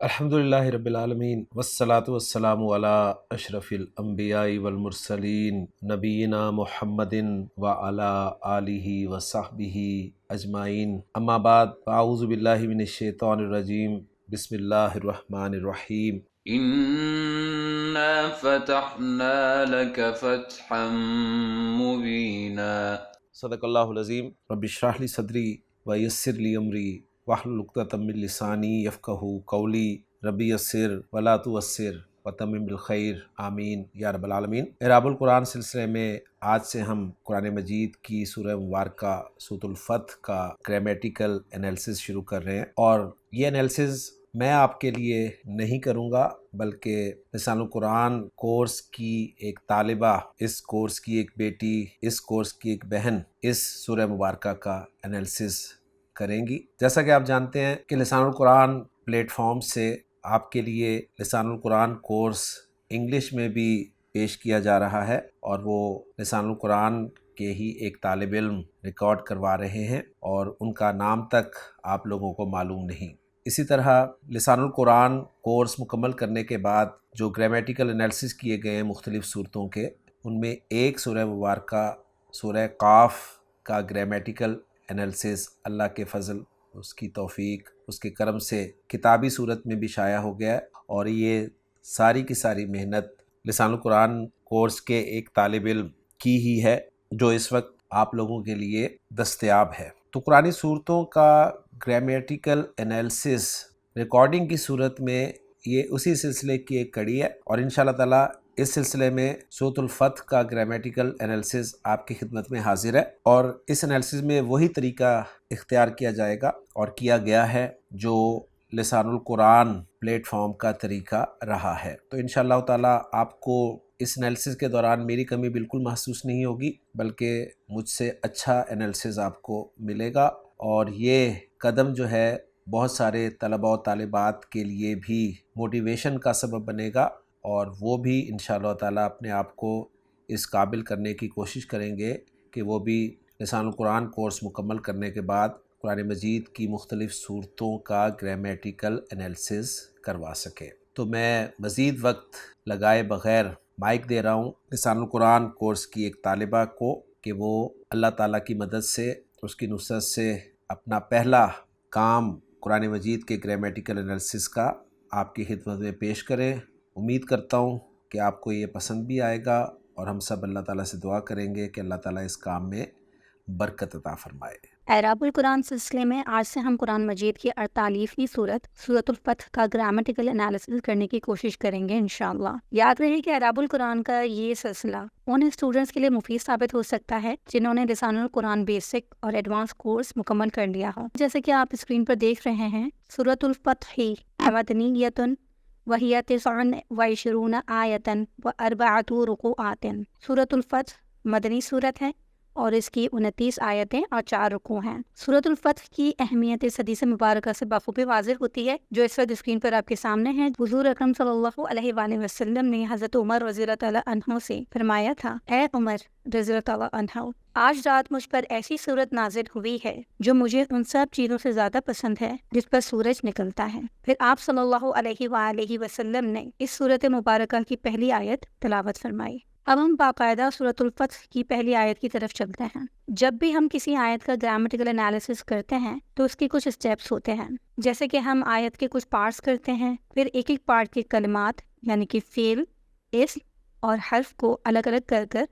الحمدللہ رب العالمین والصلاة والسلام علی اشرف الانبیاء والمرسلین نبینا محمد وعلی آلہ وصحبہ اجمعین، اما بعد فاعوذ باللہ من الشیطان الرجیم، بسم اللہ الرحمن الرحیم۔ إنا فتحنا لك فتحا مبينا۔ صدق اللہ العظیم۔ رب اشرح لی صدری ویسر لی امری واحلل عقدۃ من لسانی یفقہوا قولی، ربی یسر ولا تعسر وتمم بالخیر، آمین یا رب العالمین۔ اعراب القرآن سلسلے میں آج سے ہم قرآن مجید کی سورہ مبارکہ سورۃ الفتح کا گرامیٹیکل انالیسس شروع کر رہے ہیں، اور یہ انالیسس میں آپ کے لیے نہیں کروں گا بلکہ لسان القرآن کورس کی ایک طالبہ، اس کورس کی ایک بیٹی، اس کورس کی ایک بہن اس سورہ مبارکہ کا انالیسس کریں گی۔ جیسا کہ آپ جانتے ہیں کہ لسان القرآن پلیٹ فارم سے آپ کے لیے لسان القرآن کورس انگلش میں بھی پیش کیا جا رہا ہے، اور وہ لسان القرآن کے ہی ایک طالب علم ریکارڈ کروا رہے ہیں، اور ان کا نام تک آپ لوگوں کو معلوم نہیں۔ اسی طرح لسان القرآن کورس مکمل کرنے کے بعد جو گرامیٹیکل انالیسس کیے گئے ہیں مختلف صورتوں کے، ان میں ایک سورہ مبارکہ سورہ قاف کا گرامیٹیکل انالیسس اللہ کے فضل، اس کی توفیق، اس کے کرم سے کتابی صورت میں بھی شائع ہو گیا ہے، اور یہ ساری کی ساری محنت لسان القرآن کورس کے ایک طالب علم کی ہی ہے جو اس وقت آپ لوگوں کے لیے دستیاب ہے۔ تو قرآنی صورتوں کا گرامیٹیکل انالیسس ریکارڈنگ کی صورت میں یہ اسی سلسلے کی ایک کڑی ہے، اور انشاءاللہ تعالیٰ اس سلسلے میں سورۃ الفتح کا گرامیٹیکل انالیسس آپ کی خدمت میں حاضر ہے، اور اس انالیسس میں وہی طریقہ اختیار کیا جائے گا اور کیا گیا ہے جو لسان القرآن پلیٹ فارم کا طریقہ رہا ہے۔ تو انشاءاللہ تعالیٰ آپ کو اس انالیسس کے دوران میری کمی بالکل محسوس نہیں ہوگی، بلکہ مجھ سے اچھا انالیسس آپ کو ملے گا، اور یہ قدم جو ہے بہت سارے طلباء و طالبات کے لیے بھی موٹیویشن کا سبب بنے گا، اور وہ بھی انشاءاللہ تعالیٰ اپنے آپ کو اس قابل کرنے کی کوشش کریں گے کہ وہ بھی لسان القرآن کورس مکمل کرنے کے بعد قرآن مجید کی مختلف صورتوں کا گرامیٹیکل انالیسس کروا سکے۔ تو میں مزید وقت لگائے بغیر مائک دے رہا ہوں لسان القرآن کورس کی ایک طالبہ کو کہ وہ اللہ تعالیٰ کی مدد سے، اس کی نصرت سے اپنا پہلا کام قرآن مجید کے گرامیٹیکل انالیسس کا آپ کی خدمت میں پیش کریں۔ امید کرتا ہوں کہ آپ کو یہ پسند بھی آئے گا، اور ہم سب اللہ تعالیٰ سے دعا کریں گے کہ اللہ تعالیٰ اس کام میں برکت عطا فرمائے۔ اعراب القرآن سلسلے میں آج سے ہم قرآن مجید کی 48ویں صورت سورۃ الفتح کا گرامیٹیکل انالیسس کرنے کی کوشش کریں گے انشاءاللہ۔ یاد رہے کہ اعراب القرآن کا یہ سلسلہ ان اسٹوڈنٹس کے لیے مفید ثابت ہو سکتا ہے جنہوں نے لسان القرآن بیسک اور ایڈوانس کورس مکمل کر لیا ہو۔ جیسے کہ آپ اسکرین پر دیکھ رہے ہیں، سورۃ الفتح مدنیۃ وہی 29 آیۃ و40 رکوعات۔ سورۃ الفتح مدنی صورت ہے اور اس کی 29 آیتیں اور 4 رکوع ہیں۔ سورۃ الفتح کی اہمیت اس حدیث مبارکہ سے بخوبی واضح ہوتی ہے جو اس وقت اسکرین پر آپ کے سامنے ہے۔ حضور اکرم صلی اللہ علیہ وآلہ وسلم نے حضرت عمر رضی اللہ تعالیٰ عنہ سے فرمایا تھا، اے عمر رضی اللہ تعالیٰ عنہ، آج رات مجھ پر ایسی صورت نازل ہوئی ہے جو مجھے ان سب چیزوں سے زیادہ پسند ہے جس پر سورج نکلتا ہے۔ پھر آپ صلی اللہ علیہ وآلہ وسلم نے اس سورت مبارکہ کی پہلی آیت تلاوت فرمائی۔ اب ہم باقاعدہ سورۃ الفتح کی پہلی آیت کی طرف چلتے ہیں۔ جب بھی ہم کسی آیت کا گرامیٹیکل انالیسس کرتے ہیں تو اس کی کچھ اسٹیپس ہوتے ہیں، جیسے کہ ہم آیت کے کچھ پارٹس کرتے ہیں، پھر ایک ایک پارٹ کے کلمات یعنی کہ فعل، اسم اور حرف کو الگ الگ کر کر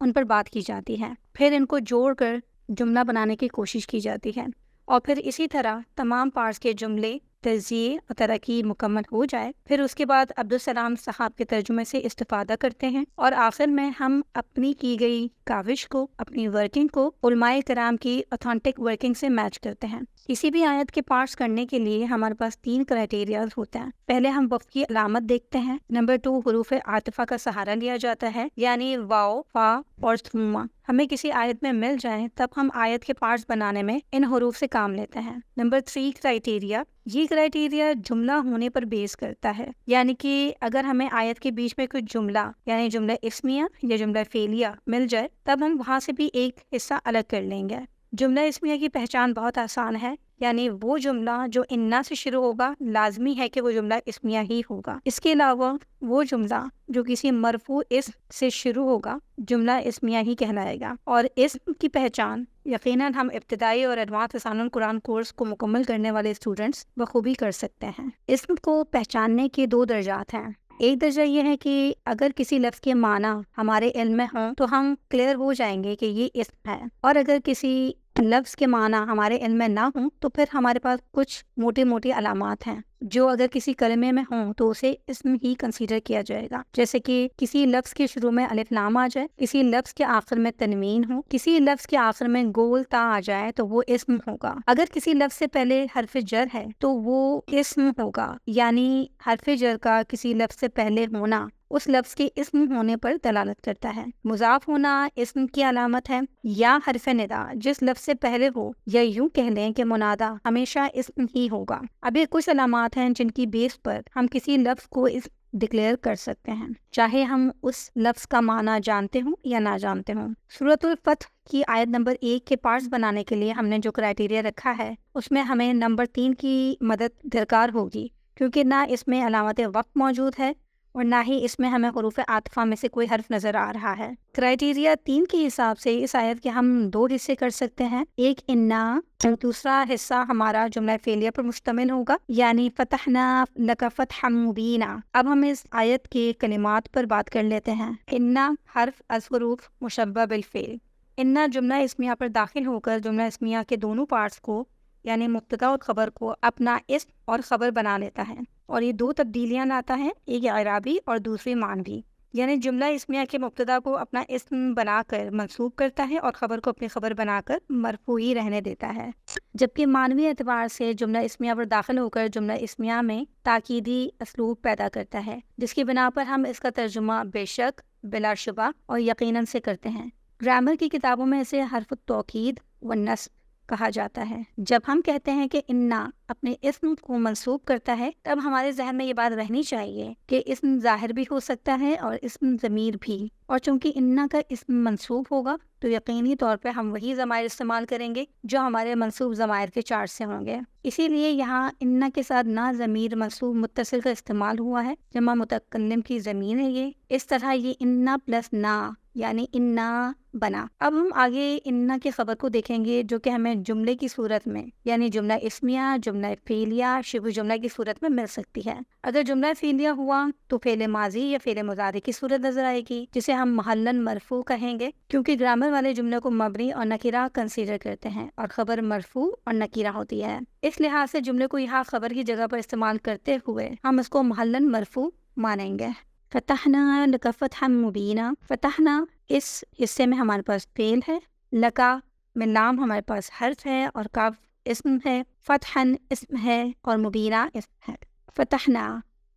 ان پر بات کی جاتی ہے، پھر ان کو جوڑ کر جملہ بنانے کی کوشش کی جاتی ہے، اور پھر اسی طرح تمام پارٹس کے جملے تجزیے اور ترقی مکمل ہو جائے، پھر اس کے بعد عبدالسلام صاحب کے ترجمے سے استفادہ کرتے ہیں، اور آخر میں ہم اپنی کی گئی کاوش کو، اپنی ورکنگ کو علماء کرام کی اتھینٹک ورکنگ سے میچ کرتے ہیں۔ کسی بھی آیت کے پارٹس کرنے کے لیے ہمارے پاس 3 کرائیٹیریاز ہوتے ہیں۔ پہلے ہم وقت کی علامت دیکھتے ہیں، نمبر 2 حروف عاطفہ کا سہارا لیا جاتا ہے، یعنی واو، فا اور ثم ہمیں کسی آیت میں مل جائیں تب ہم آیت کے پارٹس بنانے میں ان حروف سے کام لیتے ہیں۔ نمبر 3 کرائیٹیریا، یہ کرائیٹیریا جملہ ہونے پر بیس کرتا ہے، یعنی کہ اگر ہمیں آیت کے بیچ میں کچھ جملہ جملہ اسمیہ یا جملہ فعلیہ مل جائے تب ہم وہاں سے بھی ایک حصہ الگ کر لیں گے۔ جملہ اسمیہ کی پہچان بہت آسان ہے، یعنی وہ جملہ جو انا سے شروع ہوگا لازمی ہے کہ وہ جملہ اسمیہ ہی ہوگا۔ اس کے علاوہ وہ جملہ جو کسی مرفوع اسم سے شروع ہوگا جملہ اسمیہ ہی کہلائے گا۔ اور اسم کی پہچان یقیناً ہم ابتدائی اور ایڈوانس لسان القرآن کورس کو مکمل کرنے والے اسٹوڈنٹس بخوبی کر سکتے ہیں۔ اسم کو پہچاننے کے 2 درجات ہیں۔ ایک درجہ یہ ہے کہ اگر کسی لفظ کے معنی ہمارے علم میں ہوں تو ہم کلیئر ہو جائیں گے کہ یہ اسم ہے، اور اگر کسی لفظ کے معنی ہمارے علم میں نہ ہوں تو پھر ہمارے پاس کچھ موٹی موٹی علامات ہیں جو اگر کسی کلمے میں ہوں تو اسے اسم ہی کنسیڈر کیا جائے گا، جیسے کہ کسی لفظ کے شروع میں الف لام آ جائے، کسی لفظ کے آخر میں تنوین ہو، کسی لفظ کے آخر میں گول تا آ جائے تو وہ اسم ہوگا۔ اگر کسی لفظ سے پہلے حرف جر ہے تو وہ اسم ہوگا، یعنی حرف جر کا کسی لفظ سے پہلے ہونا اس لفظ کے اسم ہونے پر دلالت کرتا ہے۔ مضاف ہونا اسم کی علامت ہے، یا حرف ندا جس لفظ سے پہلے ہو، یا یوں کہہ لیں کہ منادا ہمیشہ اسم ہی ہوگا۔ اب یہ کچھ علامات ہیں جن کی بیس پر ہم کسی لفظ کو اسم ڈکلیئر کر سکتے ہیں، چاہے ہم اس لفظ کا معنی جانتے ہوں یا نہ جانتے ہوں۔ سورۃ الفتح کی آیت نمبر 1 کے پارٹس بنانے کے لیے ہم نے جو کرائیٹیریا رکھا ہے اس میں ہمیں نمبر 3 کی مدد درکار ہوگی، کیونکہ نہ اس میں علامت وقت موجود ہے اور نہ ہی اس میں ہمیں حروف عاطفہ میں سے کوئی حرف نظر آ رہا ہے۔ کرائیٹیریا 3 کے حساب سے اس آیت کے ہم 2 حصے کر سکتے ہیں، ایک انا اور دوسرا حصہ ہمارا جملہ فعلیہ پر مشتمل ہوگا، یعنی فتحنا لک فتحا مبینا۔ اب ہم اس آیت کے کلمات پر بات کر لیتے ہیں۔ انا حرف از حروف مشبہ بالفعل۔ انا جملہ اسمیہ پر داخل ہو کر جملہ اسمیہ کے دونوں پارٹس کو یعنی مبتدا اور خبر کو اپنا اسم اور خبر بنا لیتا ہے، اور یہ 2 تبدیلیاں لاتا ہے، ایک اعرابی اور دوسری معنوی۔ یعنی جملہ اسمیہ کے مبتدا کو اپنا اسم بنا کر منصوب کرتا ہے اور خبر کو اپنی خبر بنا کر مرفوع ہی رہنے دیتا ہے، جبکہ معنوی اعتبار سے جملہ اسمیہ پر داخل ہو کر جملہ اسمیہ میں تاکیدی اسلوب پیدا کرتا ہے، جس کی بنا پر ہم اس کا ترجمہ بے شک، بلا شبہ اور یقیناً سے کرتے ہیں۔ گرامر کی کتابوں میں اسے حرف التوکید والنصب کہا جاتا ہے۔ جب ہم کہتے ہیں کہ انا اپنے اسم کو منسوب کرتا ہے تب ہمارے ذہن میں یہ بات رہنی چاہیے کہ اسم ظاہر بھی ہو سکتا ہے اور اسم ضمیر بھی، اور چونکہ انا کا اسم منسوب ہوگا تو یقینی طور پہ ہم وہی ضمائر استعمال کریں گے جو ہمارے منسوب ضمائر کے 4 سے ہوں گے۔ اسی لیے یہاں انا کے ساتھ نہ ضمیر منسوب متصل کا استعمال ہوا ہے، جمع متکلم کی ضمیر ہے یہ، اس طرح یہ انا پلس نا یعنی انا بنا۔ اب ہم آگے انا کے خبر کو دیکھیں گے جو کہ ہمیں جملے کی صورت میں یعنی جملہ اسمیہ، جملہ فعلیہ، شبہ جملہ کی صورت میں مل سکتی ہے۔ اگر جملہ فعلیہ ہوا تو فعل ماضی یا فعل مضارع کی صورت نظر آئے گی، جسے ہم محلاً مرفوع کہیں گے، کیونکہ گرامر والے جملے کو مبنی اور نکرہ کنسیڈر کرتے ہیں اور خبر مرفوع اور نکرہ ہوتی ہے۔ اس لحاظ سے جملے کو یہاں خبر کی جگہ پر استعمال کرتے ہوئے ہم اس کو محلاً مرفوع مانیں گے۔ فتحنا لک فتحا مبینا، فتحنا اس حصے میں ہمارے پاس فعل ہے، لکا میں لام ہمارے پاس حرف ہے اور کاف اسم ہے، فتحن اسم ہے اور مبینہ اسم ہے۔ فتحنا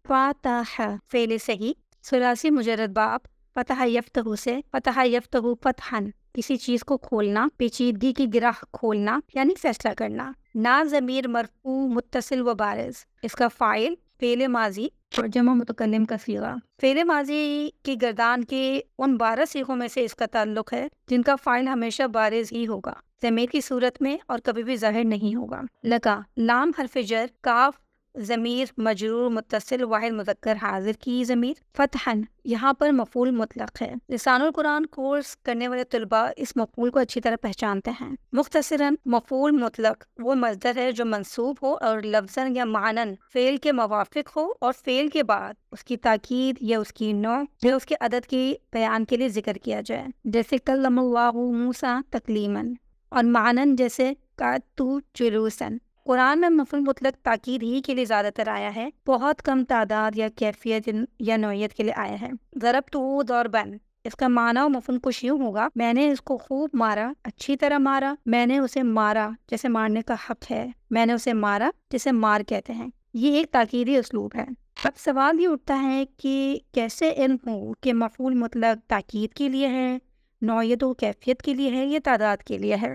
فتح فعل صحیح ثلاثی مجرد باب فتح یفتح سے، فتح یفتح فتحن کسی چیز کو کھولنا، پیچیدگی کی گرہ کھولنا یعنی فیصلہ کرنا۔ نا ضمیر مرفوع متصل و بارز، اس کا فاعل فعل ماضی اور جمع متکلم کا صیغہ۔ فعل ماضی کی گردان کے ان 12 صیغوں میں سے اس کا تعلق ہے جن کا فاعل ہمیشہ بارز ہی ہوگا، ضمیر کی صورت میں، اور کبھی بھی ظاہر نہیں ہوگا۔ لگا لام حرف جر، کاف ضمیر مجرور متصل واحد مذکر حاضر کی ضمیر، فتحن یہاں پر مفعول مطلق ہے۔ لسان القرآن کورس کرنے والے طلباء اس مفعول کو اچھی طرح پہچانتے ہیں۔ مختصراً مفعول مطلق وہ مصدر ہے جو منصوب ہو اور لفظاً یا معناً فعل کے موافق ہو اور فعل کے بعد اس کی تاکید یا اس کی نوع یا اس کے عدد کے بیان کے لیے ذکر کیا جائے، جیسے کلم اللہ موسیٰ تکلیماً، اور معناً جیسے قعدت جلوساً۔ قرآن میں مفعول مطلق تاکید ہی کے لیے زیادہ تر آیا ہے، بہت کم تعداد یا کیفیت یا نوعیت کے لیے آیا ہے۔ ضربتہ ضرباً اس کا معنی و مفعول کچھ یوں ہوگا، میں نے اس کو خوب مارا، اچھی طرح مارا، میں نے اسے مارا جیسے مارنے کا حق ہے، میں نے اسے مارا جسے مار کہتے ہیں۔ یہ ایک تاکیدی اسلوب ہے۔ اب سوال یہ اٹھتا ہے کہ کیسے علم ہو کہ مفعول مطلق تاکید کے لیے ہے، نوعیت و کیفیت کے لیے ہے یا تعداد کے لیے ہے؟